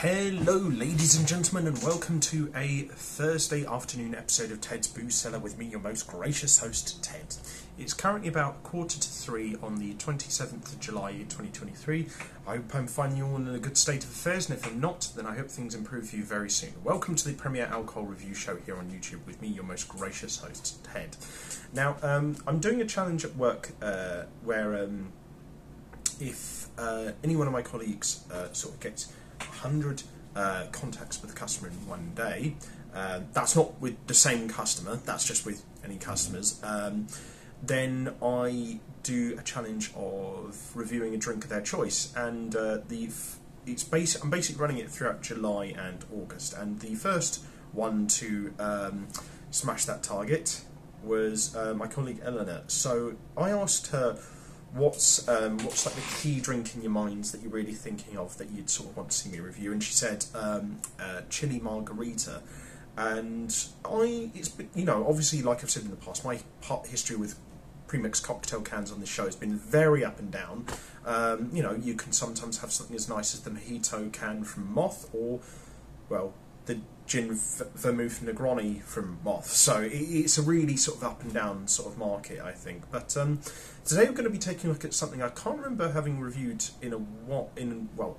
Hello ladies and gentlemen, and welcome to a Thursday afternoon episode of Ted's Booze Cellar with me, your most gracious host, Ted. It's currently about 2:45 on the 27th of July 2023. I hope I'm finding you all in a good state of affairs, and if I'm not, then I hope things improve for you very soon. Welcome to the premier alcohol review show here on YouTube with me, your most gracious host, Ted. Now, I'm doing a challenge at work where if any one of my colleagues sort of gets 100 contacts with a customer in one day, that's not with the same customer, that's just with any customers, then I do a challenge of reviewing a drink of their choice, and I'm basically running it throughout July and August, and the first one to smash that target was my colleague Eleanor. So I asked her, what's like the key drink in your minds that you're really thinking of that you'd sort of want to see me review? And she said chili margarita. And it's you know, obviously, like I've said in the past, my history with pre-mixed cocktail cans on this show has been very up and down. You know, you can sometimes have something as nice as the mojito can from Moth, or well, the gin vermouth Negroni from Moth. So it's a really sort of up and down sort of market, I think. But today we're going to be taking a look at something I can't remember having reviewed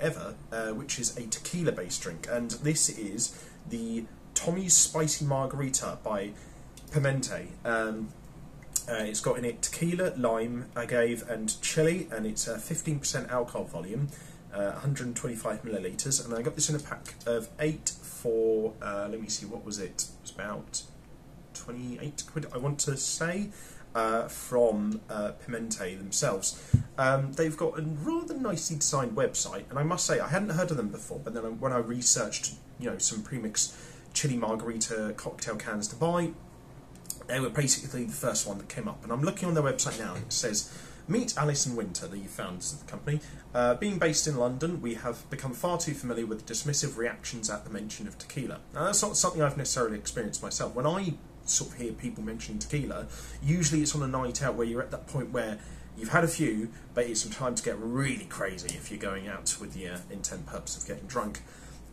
ever, which is a tequila based drink, and this is the Tommy's Spicy Margarita by Pimentae. It's got in it tequila, lime, agave and chili, and it's a 15% alcohol volume, 125 millilitres, and I got this in a pack of 8 for, let me see, what was it? It was about 28 quid, I want to say, from Pimentae themselves. They've got a rather nicely designed website, and I must say, I hadn't heard of them before, but then when I researched, you know, some premixed chili margarita cocktail cans to buy, they were basically the first one that came up. And I'm looking on their website now, and it says, meet Alice and Winter, the founders of the company. Being based in London, we have become far too familiar with dismissive reactions at the mention of tequila. Now, that's not something I've necessarily experienced myself. When I sort of hear people mention tequila, usually it's on a night out where you're at that point where you've had a few, but it's some time to get really crazy if you're going out with the intent purpose of getting drunk.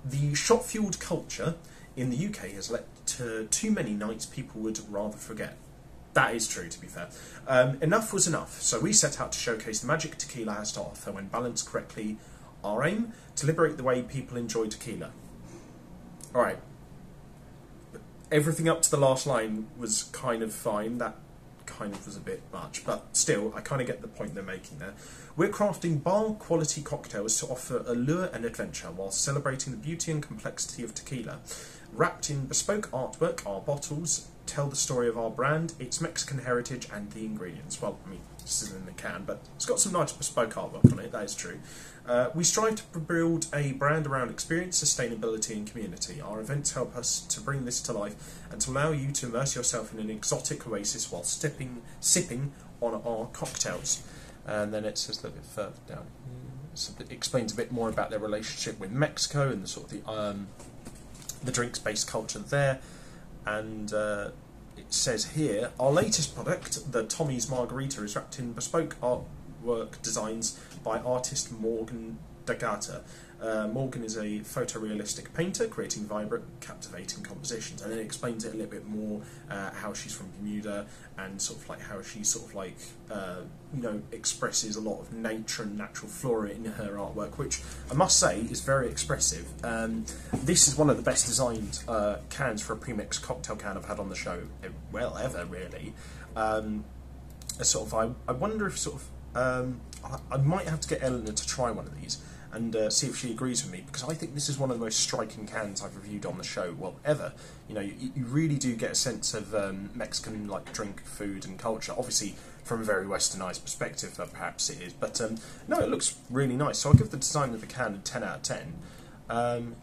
The shot-fueled culture in the UK has led to too many nights people would rather forget. That is true, to be fair. Enough was enough, so we set out to showcase the magic tequila has to offer when balanced correctly. Our aim? To liberate the way people enjoy tequila. Alright. Everything up to the last line was kind of fine. That kind of was a bit much, but still, I kind of get the point they're making there. We're crafting bar-quality cocktails to offer allure and adventure while celebrating the beauty and complexity of tequila. Wrapped in bespoke artwork, our bottles tell the story of our brand, its Mexican heritage and the ingredients. Well, I mean, this is in the can, but it's got some nice bespoke artwork on it, that is true. We strive to build a brand around experience, sustainability and community. Our events help us to bring this to life and to allow you to immerse yourself in an exotic oasis while sipping on our cocktails. And then it says a little bit further down, so it explains a bit more about their relationship with Mexico and the sort of the drinks-based culture there. And it says here, our latest product, the Tommy's Margarita, is wrapped in bespoke artwork designs by artist Morgan D'Agata. Morgan is a photorealistic painter, creating vibrant, captivating compositions. And then it explains it a little bit more, how she's from Bermuda, and sort of like how she sort of like, you know, expresses a lot of nature and natural flora in her artwork, which I must say is very expressive. This is one of the best designed cans for a premixed cocktail can I've had on the show, well, ever, really. I wonder if sort of, I might have to get Eleanor to try one of these and see if she agrees with me, because I think this is one of the most striking cans I've reviewed on the show, well, ever. You know, you really do get a sense of Mexican, like, drink, food and culture, obviously from a very westernised perspective, perhaps it is, but no, it looks really nice. So I'll give the design of the can a 10 out of 10,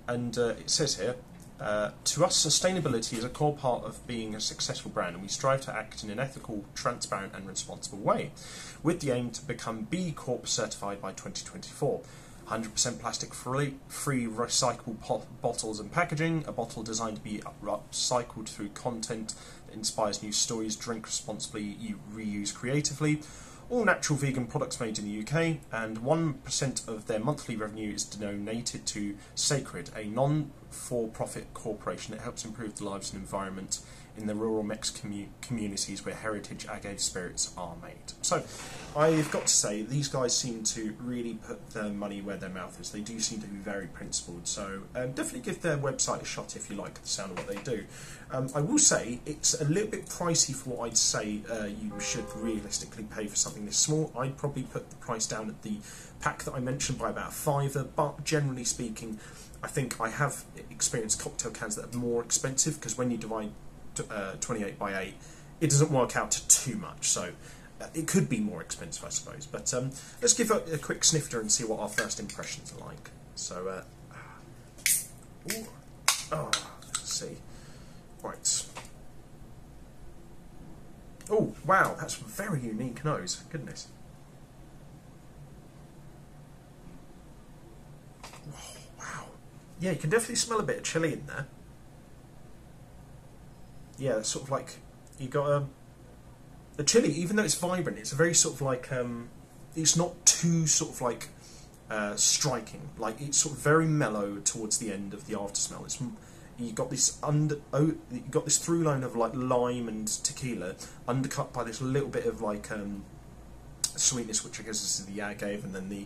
and it says here, to us, sustainability is a core part of being a successful brand, and we strive to act in an ethical, transparent and responsible way, with the aim to become B Corp certified by 2024. 100% plastic-free, recyclable bottles and packaging, a bottle designed to be upcycled through content that inspires new stories, drink responsibly, you reuse creatively, all natural vegan products made in the UK, and 1% of their monthly revenue is donated to Sacred, a non-for-profit corporation that helps improve the lives and environment in the rural Mexican communities where heritage agave spirits are made. So, I've got to say, these guys seem to really put their money where their mouth is. They do seem to be very principled, so definitely give their website a shot if you like the sound of what they do. I will say, it's a little bit pricey for what I'd say you should realistically pay for something this small. I'd probably put the price down at the pack that I mentioned by about £5, but generally speaking, I think I have experienced cocktail cans that are more expensive, because when you divide 28 by 8, it doesn't work out to too much, so it could be more expensive, I suppose. But let's give it a quick snifter and see what our first impressions are like. So, let's see. Right. Oh, wow, that's a very unique nose. Goodness. Oh, wow. Yeah, you can definitely smell a bit of chilli in there. Yeah, it's sort of like, you got the chili, even though it's vibrant, it's a very sort of like, it's not too sort of like striking. Like, it's sort of very mellow towards the end of the after smell. You got this through line of like lime and tequila, undercut by this little bit of like sweetness, which I guess is the agave, and then the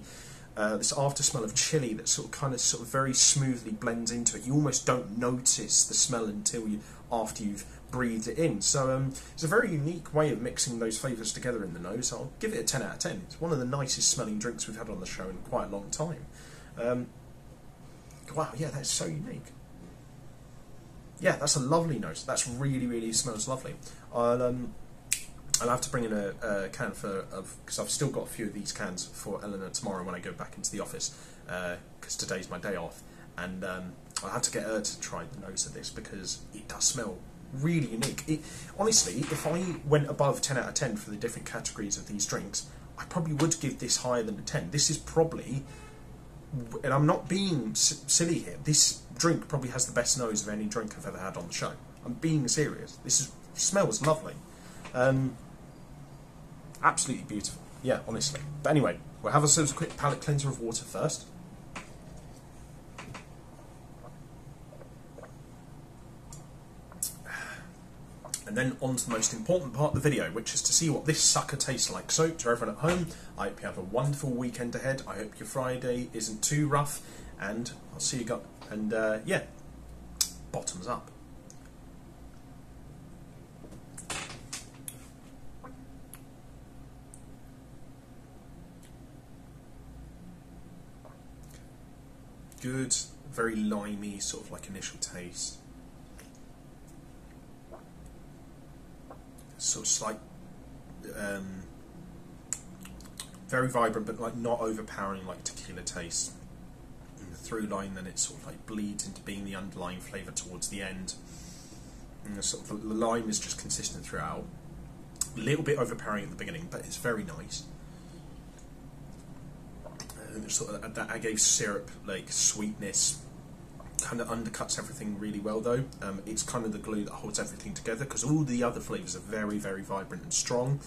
this after smell of chili that sort of very smoothly blends into it. You almost don't notice the smell until after you've breathed it in. So it's a very unique way of mixing those flavours together in the nose. I'll give it a 10 out of 10. It's one of the nicest smelling drinks we've had on the show in quite a long time. Wow, yeah, that's so unique. Yeah, that's a lovely nose. That's really smells lovely. I'll have to bring in a can because I've still got a few of these cans for Eleanor tomorrow when I go back into the office, because today's my day off, and I'll have to get her to try the nose of this because it does smell really unique. Honestly, if I went above 10 out of 10 for the different categories of these drinks, I probably would give this higher than a 10. This is probably, and I'm not being silly here, this drink probably has the best nose of any drink I've ever had on the show. I'm being serious. Smells lovely. Absolutely beautiful. Yeah, honestly. But anyway, we'll have ourselves a quick palate cleanser of water first. And then on to the most important part of the video, which is to see what this sucker tastes like. So, to everyone at home, I hope you have a wonderful weekend ahead. I hope your Friday isn't too rough, and I'll see you guys. And yeah, bottoms up. Good, very limey, sort of like initial taste. Sort of slight, very vibrant, but like not overpowering like tequila taste. In the through line, then it sort of like bleeds into being the underlying flavour towards the end. And the lime is just consistent throughout. A little bit overpowering at the beginning, but it's very nice. And sort of that agave syrup, like sweetness, kind of undercuts everything really well though. It's kind of the glue that holds everything together, because all the other flavours are very vibrant and strong,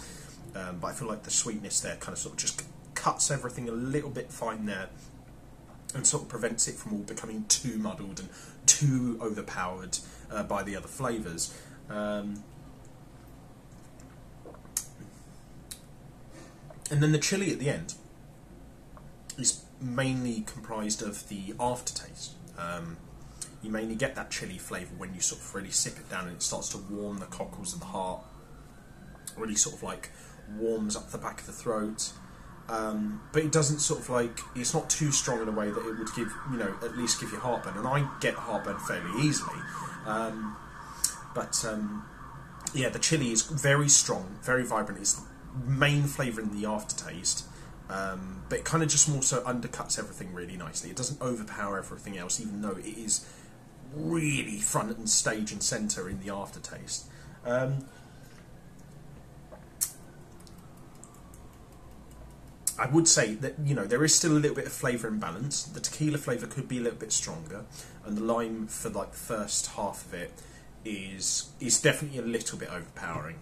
but I feel like the sweetness there kind of sort of just cuts everything a little bit fine there, and sort of prevents it from all becoming too muddled and too overpowered by the other flavours. And then the chili at the end is mainly comprised of the aftertaste. You mainly get that chili flavour when you sort of really sip it down and it starts to warm the cockles of the heart, really sort of like warms up the back of the throat, but it doesn't sort of like, it's not too strong in a way that it would give, you know, at least give you heartburn, and I get heartburn fairly easily, yeah, the chili is very strong, very vibrant, it's the main flavour in the aftertaste. But it kind of just more so undercuts everything really nicely. It doesn't overpower everything else, even though it is really front and stage and centre in the aftertaste. I would say that, you know, there is still a little bit of flavour imbalance. The tequila flavour could be a little bit stronger, and the lime for like the first half of it is definitely a little bit overpowering.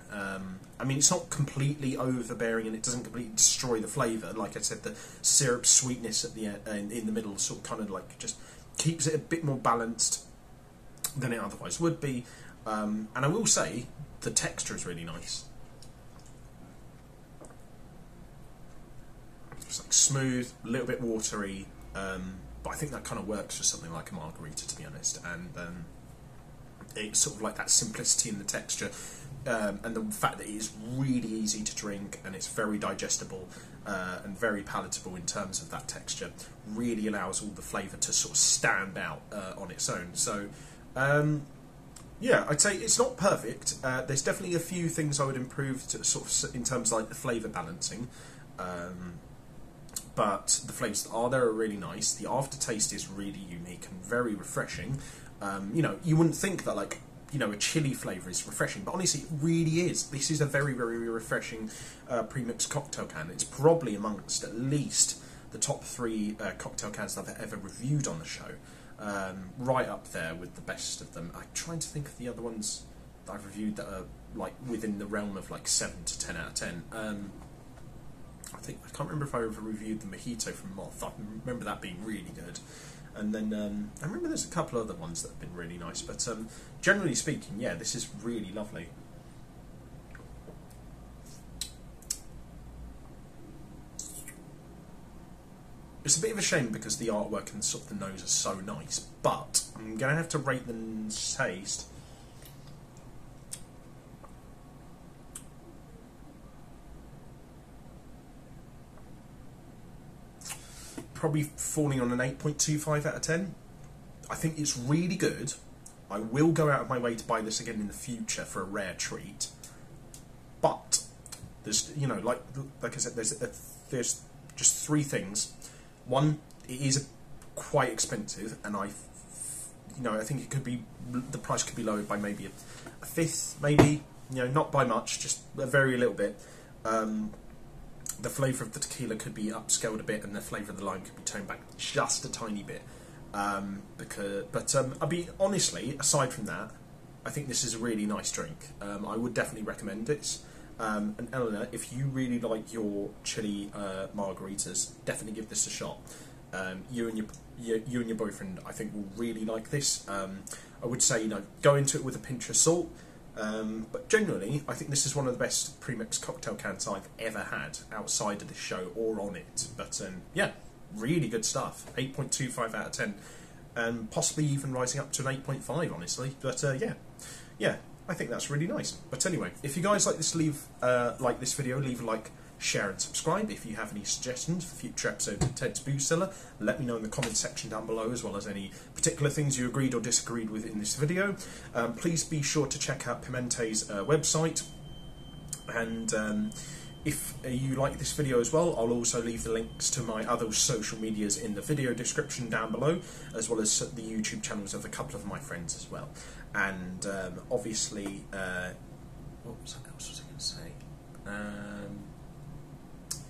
I mean, it's not completely overbearing, and it doesn't completely destroy the flavour. Like I said, the syrup sweetness at the end, in the middle, sort of kind of like just keeps it a bit more balanced than it otherwise would be. And I will say the texture is really nice. It's like smooth, a little bit watery, but I think that kind of works for something like a margarita, to be honest. And it's sort of like that simplicity in the texture, and the fact that it is really easy to drink and it's very digestible and very palatable in terms of that texture, really allows all the flavour to sort of stand out on its own. So yeah, I'd say it's not perfect. There's definitely a few things I would improve to sort of in terms of like the flavour balancing. But the flavours that are there are really nice. The aftertaste is really unique and very refreshing. You know, you wouldn't think that, like, you know, a chili flavour is refreshing, but honestly, it really is. This is a very, very refreshing pre-mixed cocktail can. It's probably amongst at least the top 3 cocktail cans that I've ever reviewed on the show. Right up there with the best of them. I'm trying to think of the other ones that I've reviewed that are, like, within the realm of, like, 7 to 10 out of 10. I can't remember if I ever reviewed the mojito from Moth. I remember that being really good. And then I remember there's a couple other ones that have been really nice. But generally speaking, yeah, this is really lovely. It's a bit of a shame because the artwork and sort of the nose are so nice. But I'm going to have to rate the taste. Probably falling on an 8.25 out of 10. I think it's really good. I will go out of my way to buy this again in the future for a rare treat. But there's, you know, like I said, there's just 3 things. One, it is quite expensive, and I think it could be, the price could be lowered by maybe a fifth, maybe, you know, not by much, just a very little bit. The flavour of the tequila could be upscaled a bit, and the flavour of the lime could be toned back just a tiny bit. I'll be honestly, aside from that, I think this is a really nice drink. I would definitely recommend this. And Eleanor, if you really like your chili margaritas, definitely give this a shot. You and your boyfriend, I think, will really like this. I would say, you know, go into it with a pinch of salt. But generally, I think this is one of the best pre-mixed cocktail cans I've ever had outside of this show or on it. But yeah, really good stuff. 8.25 out of 10, and possibly even rising up to an 8.5, honestly. But yeah, I think that's really nice. But anyway, if you guys like this, like this video, leave a like, share and subscribe. If you have any suggestions for future episodes of Ted's Booze Cellar, let me know in the comments section down below, as well as any particular things you agreed or disagreed with in this video. Please be sure to check out Pimente's website, and if you like this video as well, I'll also leave the links to my other social medias in the video description down below, as well as the YouTube channels of a couple of my friends as well. And obviously, what else was I going to say?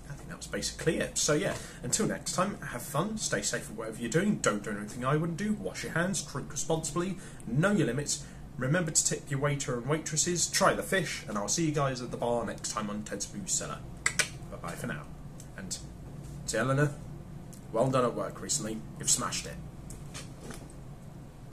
I think that was basically it. So yeah, until next time, have fun, stay safe with whatever you're doing, don't do anything I wouldn't do, wash your hands, drink responsibly, know your limits, remember to tip your waiter and waitresses, try the fish, and I'll see you guys at the bar next time on Ted's Booze Cellar. Bye bye for now. And to Eleanor, well done at work recently, you've smashed it.